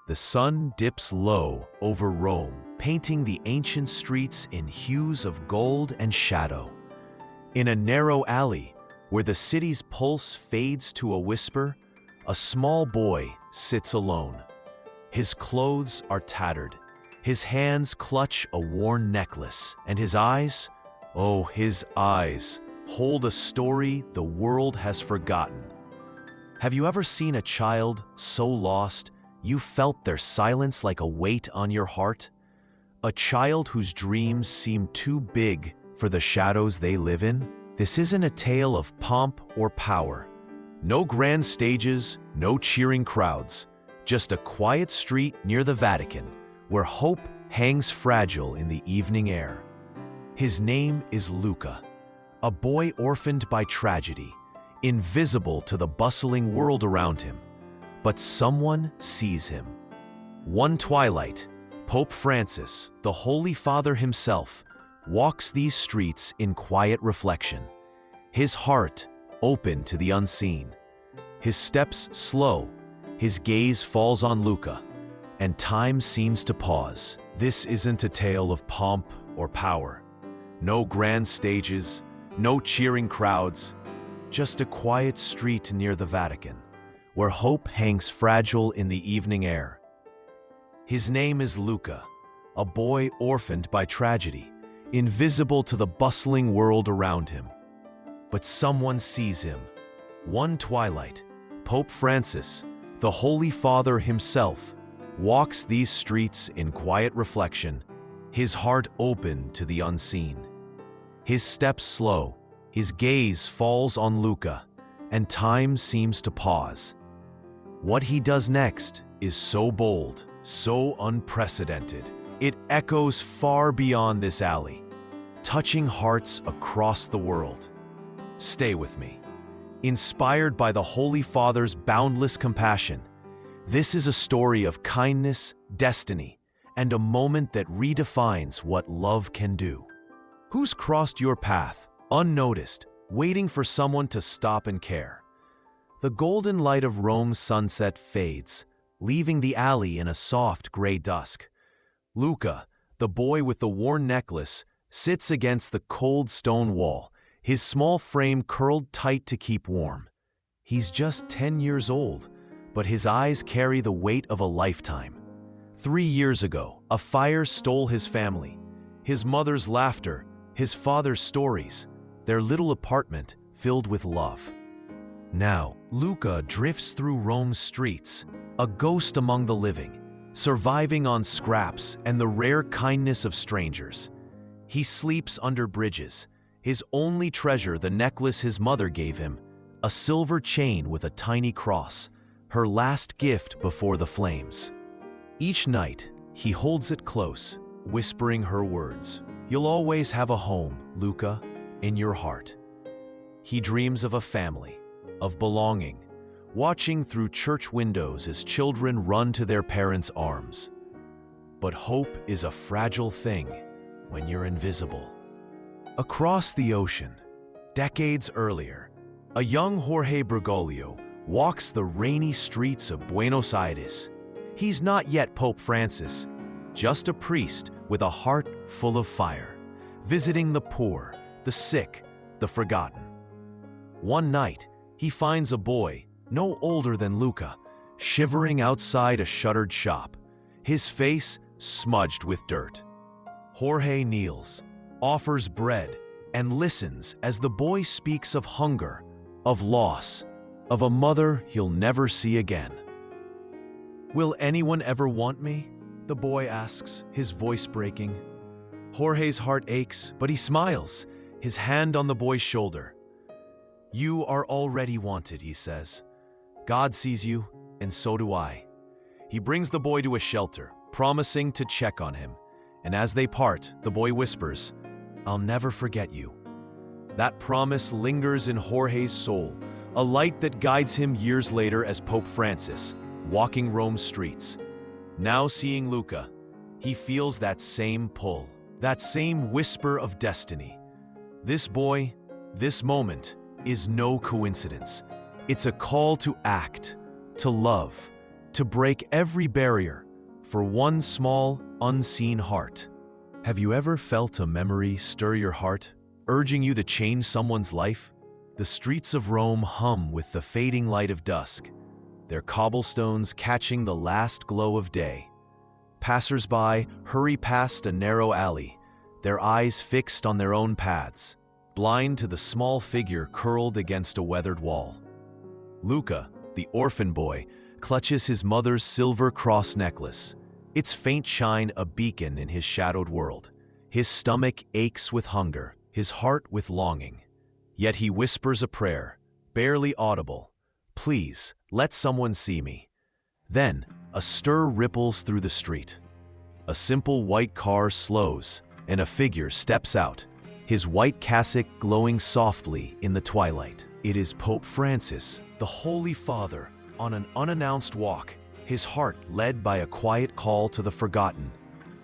The sun dips low over Rome, painting the ancient streets in hues of gold and shadow. In a narrow alley, where the city's pulse fades to a whisper, a small boy sits alone. His clothes are tattered, his hands clutch a worn necklace, and his eyes, oh, his eyes, hold a story the world has forgotten. Have you ever seen a child so lost you felt their silence like a weight on your heart? A child whose dreams seem too big for the shadows they live in? This isn't a tale of pomp or power. No grand stages, no cheering crowds, just a quiet street near the Vatican where hope hangs fragile in the evening air. His name is Luca, a boy orphaned by tragedy, invisible to the bustling world around him. But someone sees him. One twilight, Pope Francis, the Holy Father himself, walks these streets in quiet reflection, his heart open to the unseen. His steps slow, his gaze falls on Luca, and time seems to pause. This isn't a tale of pomp or power. No grand stages, no cheering crowds, just a quiet street near the Vatican, where hope hangs fragile in the evening air. His name is Luca, a boy orphaned by tragedy, invisible to the bustling world around him. But someone sees him. One twilight, Pope Francis, the Holy Father himself, walks these streets in quiet reflection, his heart open to the unseen. His steps slow, his gaze falls on Luca, and time seems to pause. What he does next is so bold, so unprecedented. It echoes far beyond this alley, touching hearts across the world. Stay with me. Inspired by the Holy Father's boundless compassion, this is a story of kindness, destiny, and a moment that redefines what love can do. Who's crossed your path, unnoticed, waiting for someone to stop and care? The golden light of Rome's sunset fades, leaving the alley in a soft gray dusk. Luca, the boy with the worn necklace, sits against the cold stone wall, his small frame curled tight to keep warm. He's just 10 years old, but his eyes carry the weight of a lifetime. 3 years ago, a fire stole his family. His mother's laughter, his father's stories, their little apartment filled with love. Now, Luca drifts through Rome's streets, a ghost among the living, surviving on scraps and the rare kindness of strangers. He sleeps under bridges, his only treasure the necklace his mother gave him, a silver chain with a tiny cross, her last gift before the flames. Each night, he holds it close, whispering her words. You'll always have a home, Luca, in your heart. He dreams of a family, of belonging, watching through church windows as children run to their parents' arms. But hope is a fragile thing when you're invisible. Across the ocean, decades earlier, a young Jorge Bergoglio walks the rainy streets of Buenos Aires. He's not yet Pope Francis, just a priest with a heart full of fire, visiting the poor, the sick, the forgotten. One night, he finds a boy, no older than Luca, shivering outside a shuttered shop, his face smudged with dirt. Jorge kneels, offers bread, and listens as the boy speaks of hunger, of loss, of a mother he'll never see again. Will anyone ever want me? The boy asks, his voice breaking. Jorge's heart aches, but he smiles, his hand on the boy's shoulder. You are already wanted, he says. God sees you, and so do I. He brings the boy to a shelter, promising to check on him. And as they part, the boy whispers, I'll never forget you. That promise lingers in Jorge's soul, a light that guides him years later as Pope Francis, walking Rome's streets. Now seeing Luca, he feels that same pull, that same whisper of destiny. This boy, this moment, is no coincidence. It's a call to act, to love, to break every barrier for one small, unseen heart. Have you ever felt a memory stir your heart, urging you to change someone's life? The streets of Rome hum with the fading light of dusk, their cobblestones catching the last glow of day. Passers-by hurry past a narrow alley, their eyes fixed on their own paths, blind to the small figure curled against a weathered wall. Luca, the orphan boy, clutches his mother's silver cross necklace, its faint shine a beacon in his shadowed world. His stomach aches with hunger, his heart with longing. Yet he whispers a prayer, barely audible. "Please, let someone see me." Then, a stir ripples through the street. A simple white car slows, and a figure steps out, his white cassock glowing softly in the twilight. It is Pope Francis, the Holy Father, on an unannounced walk, his heart led by a quiet call to the forgotten.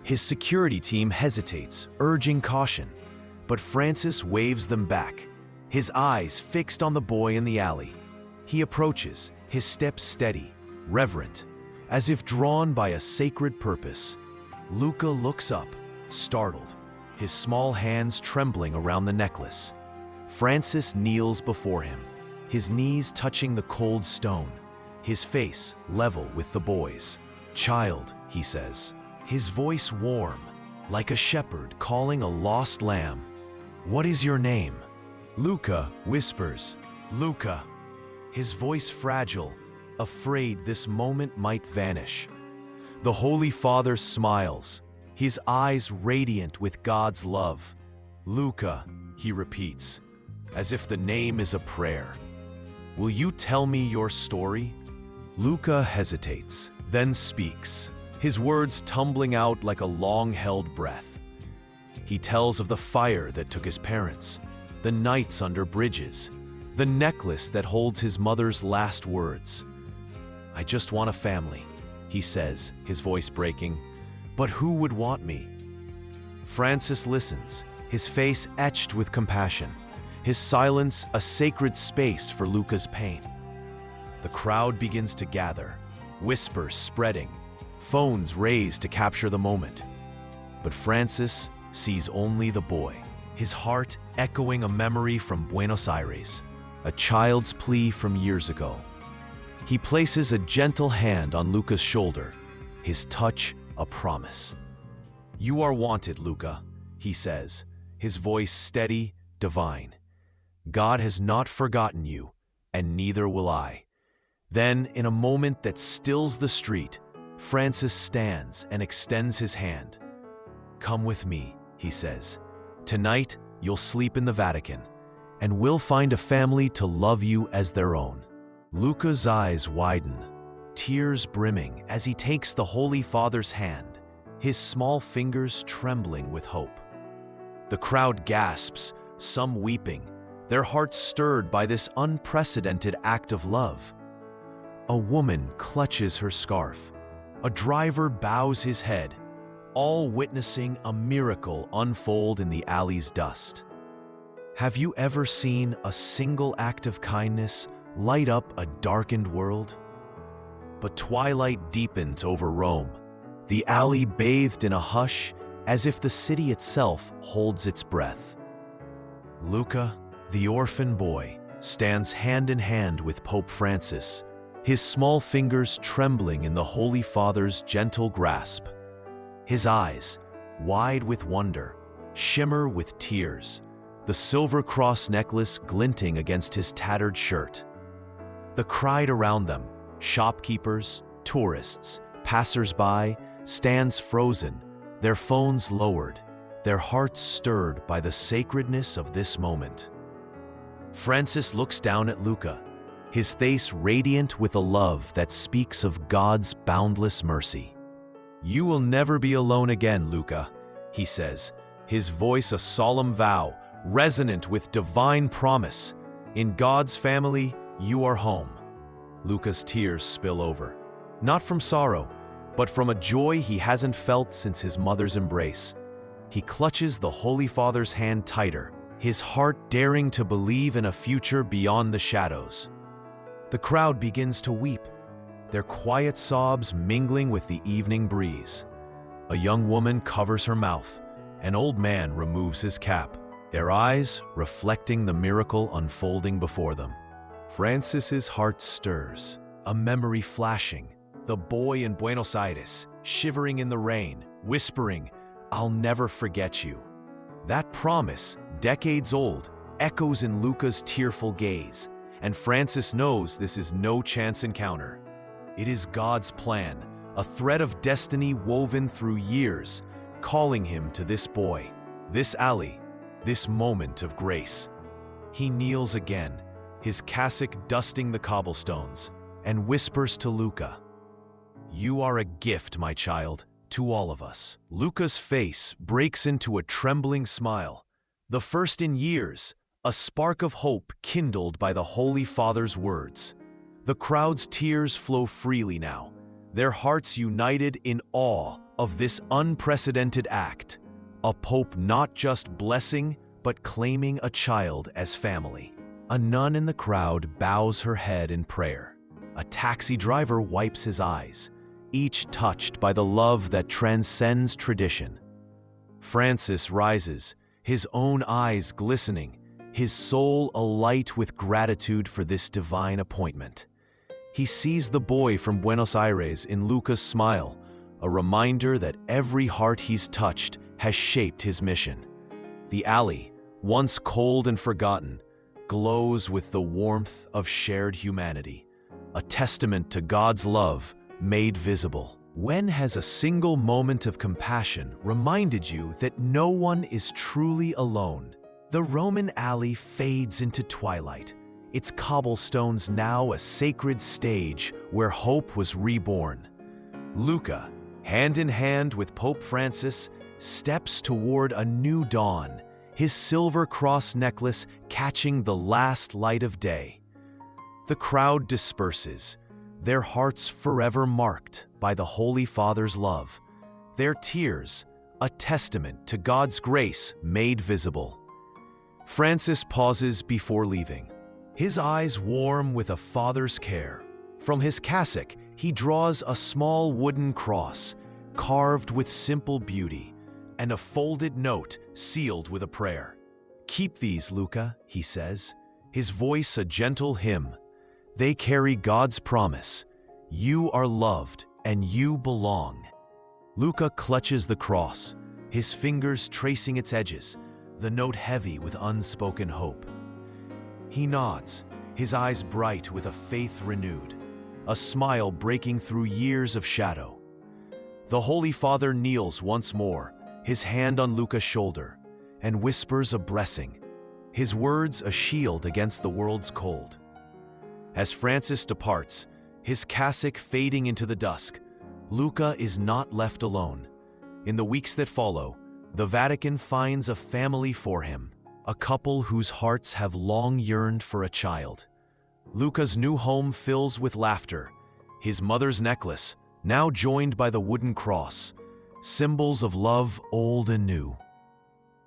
His security team hesitates, urging caution, but Francis waves them back, his eyes fixed on the boy in the alley. He approaches, his steps steady, reverent, as if drawn by a sacred purpose. Luca looks up, startled, his small hands trembling around the necklace. Francis kneels before him, his knees touching the cold stone, his face level with the boy's. "Child," he says, his voice warm, like a shepherd calling a lost lamb. "What is your name?" Luca whispers, "Luca." His voice fragile, afraid this moment might vanish. The Holy Father smiles, his eyes radiant with God's love. "Luca," he repeats, as if the name is a prayer. "Will you tell me your story?" Luca hesitates, then speaks, his words tumbling out like a long-held breath. He tells of the fire that took his parents, the nights under bridges, the necklace that holds his mother's last words. "I just want a family," he says, his voice breaking. "But who would want me?" Francis listens, his face etched with compassion, his silence a sacred space for Luca's pain. The crowd begins to gather, whispers spreading, phones raised to capture the moment. But Francis sees only the boy, his heart echoing a memory from Buenos Aires, a child's plea from years ago. He places a gentle hand on Luca's shoulder, his touch a promise. "You are wanted, Luca," he says, his voice steady, divine. "God has not forgotten you, and neither will I." Then, in a moment that stills the street, Francis stands and extends his hand. "Come with me," he says. "Tonight, you'll sleep in the Vatican, and we'll find a family to love you as their own." Luca's eyes widen, tears brimming as he takes the Holy Father's hand, his small fingers trembling with hope. The crowd gasps, some weeping, their hearts stirred by this unprecedented act of love. A woman clutches her scarf. A driver bows his head, all witnessing a miracle unfold in the alley's dust. Have you ever seen a single act of kindness light up a darkened world? But twilight deepens over Rome, the alley bathed in a hush as if the city itself holds its breath. Luca, the orphan boy, stands hand in hand with Pope Francis, his small fingers trembling in the Holy Father's gentle grasp. His eyes, wide with wonder, shimmer with tears, the silver cross necklace glinting against his tattered shirt. The crowd around them, shopkeepers, tourists, passers-by, stands frozen, their phones lowered, their hearts stirred by the sacredness of this moment. Francis looks down at Luca, his face radiant with a love that speaks of God's boundless mercy. "You will never be alone again, Luca," he says, his voice a solemn vow, resonant with divine promise. "In God's family, you are home." Luca's tears spill over, not from sorrow, but from a joy he hasn't felt since his mother's embrace. He clutches the Holy Father's hand tighter, his heart daring to believe in a future beyond the shadows. The crowd begins to weep, their quiet sobs mingling with the evening breeze. A young woman covers her mouth. An old man removes his cap, their eyes reflecting the miracle unfolding before them. Francis's heart stirs, a memory flashing. The boy in Buenos Aires, shivering in the rain, whispering, "I'll never forget you." That promise, decades old, echoes in Luca's tearful gaze, and Francis knows this is no chance encounter. It is God's plan, a thread of destiny woven through years, calling him to this boy, this alley, this moment of grace. He kneels again, his cassock dusting the cobblestones, and whispers to Luca, "You are a gift, my child, to all of us." Luca's face breaks into a trembling smile, the first in years, a spark of hope kindled by the Holy Father's words. The crowd's tears flow freely now, their hearts united in awe of this unprecedented act, a pope not just blessing, but claiming a child as family. A nun in the crowd bows her head in prayer. A taxi driver wipes his eyes, each touched by the love that transcends tradition. Francis rises, his own eyes glistening, his soul alight with gratitude for this divine appointment. He sees the boy from Buenos Aires in Luca's smile, a reminder that every heart he's touched has shaped his mission. The alley, once cold and forgotten, glows with the warmth of shared humanity, a testament to God's love made visible. When has a single moment of compassion reminded you that no one is truly alone? The Roman alley fades into twilight, its cobblestones now a sacred stage where hope was reborn. Luca, hand in hand with Pope Francis, steps toward a new dawn, his silver cross necklace catching the last light of day. The crowd disperses, their hearts forever marked by the Holy Father's love, their tears a testament to God's grace made visible. Francis pauses before leaving, his eyes warm with a father's care. From his cassock, he draws a small wooden cross, carved with simple beauty, and a folded note sealed with a prayer. "Keep these, Luca," he says, his voice a gentle hymn. They carry God's promise. You are loved and you belong. Luca clutches the cross, his fingers tracing its edges, the note heavy with unspoken hope. He nods, his eyes bright with a faith renewed, a smile breaking through years of shadow. The Holy Father kneels once more, his hand on Luca's shoulder, and whispers a blessing, his words a shield against the world's cold. As Francis departs, his cassock fading into the dusk, Luca is not left alone. In the weeks that follow, the Vatican finds a family for him, a couple whose hearts have long yearned for a child. Luca's new home fills with laughter, his mother's necklace, now joined by the wooden cross, symbols of love old and new.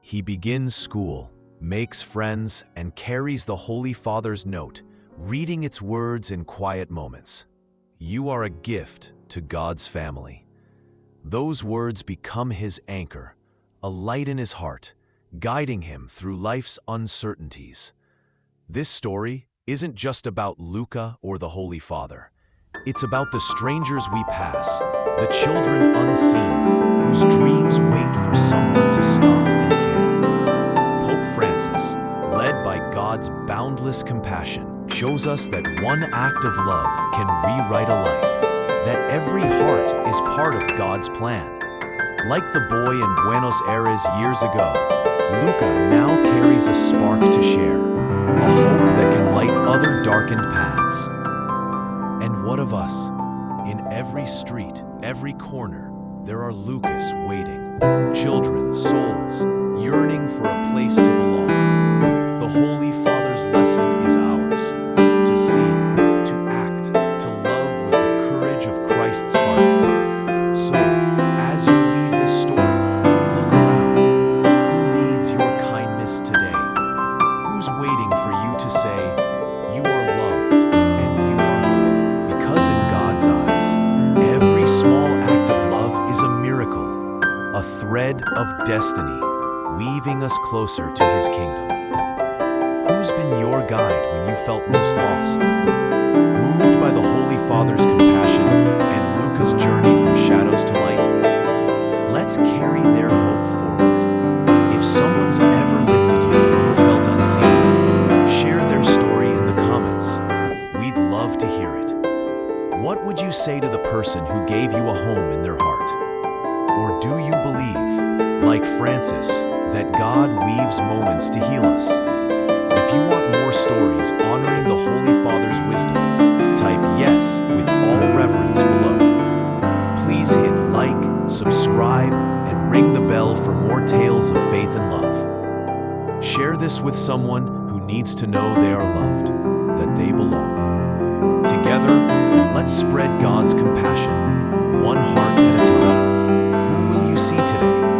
He begins school, makes friends, and carries the Holy Father's note, reading its words in quiet moments. You are a gift to God's family. Those words become his anchor, a light in his heart, guiding him through life's uncertainties. This story isn't just about Luca or the Holy Father. It's about the strangers we pass, the children unseen, whose dreams wait for someone to stop and care. Pope Francis, led by God's boundless compassion, shows us that one act of love can rewrite a life, that every heart is part of God's plan. Like the boy in Buenos Aires years ago, Luca now carries a spark to share, a hope that can light other darkened paths. And what of us? In every street, every corner, there are Lucas waiting, children, souls, yearning for a place to belong. The Holy Father's lesson is ours, to see, to act, to love with the courage of Christ's heart. So, as you leave this story, look around. Who needs your kindness today? Who's waiting for you to say, you are loved and you are whole? Because in God's thread of destiny, weaving us closer to His kingdom. Who's been your guide when you felt most lost? Moved by the Holy Father's compassion and Luca's journey from shadows to light? Let's carry their hope forward. If someone's ever lifted you when you felt unseen, share their story in the comments. We'd love to hear it. What would you say to the person who gave you a home in their heart? Or do you believe, like Francis, that God weaves moments to heal us? If you want more stories honoring the Holy Father's wisdom, type yes with all reverence below. Please hit like, subscribe, and ring the bell for more tales of faith and love. Share this with someone who needs to know they are loved, that they belong. Together, let's spread God's compassion, one heart at a time. Who will you see today?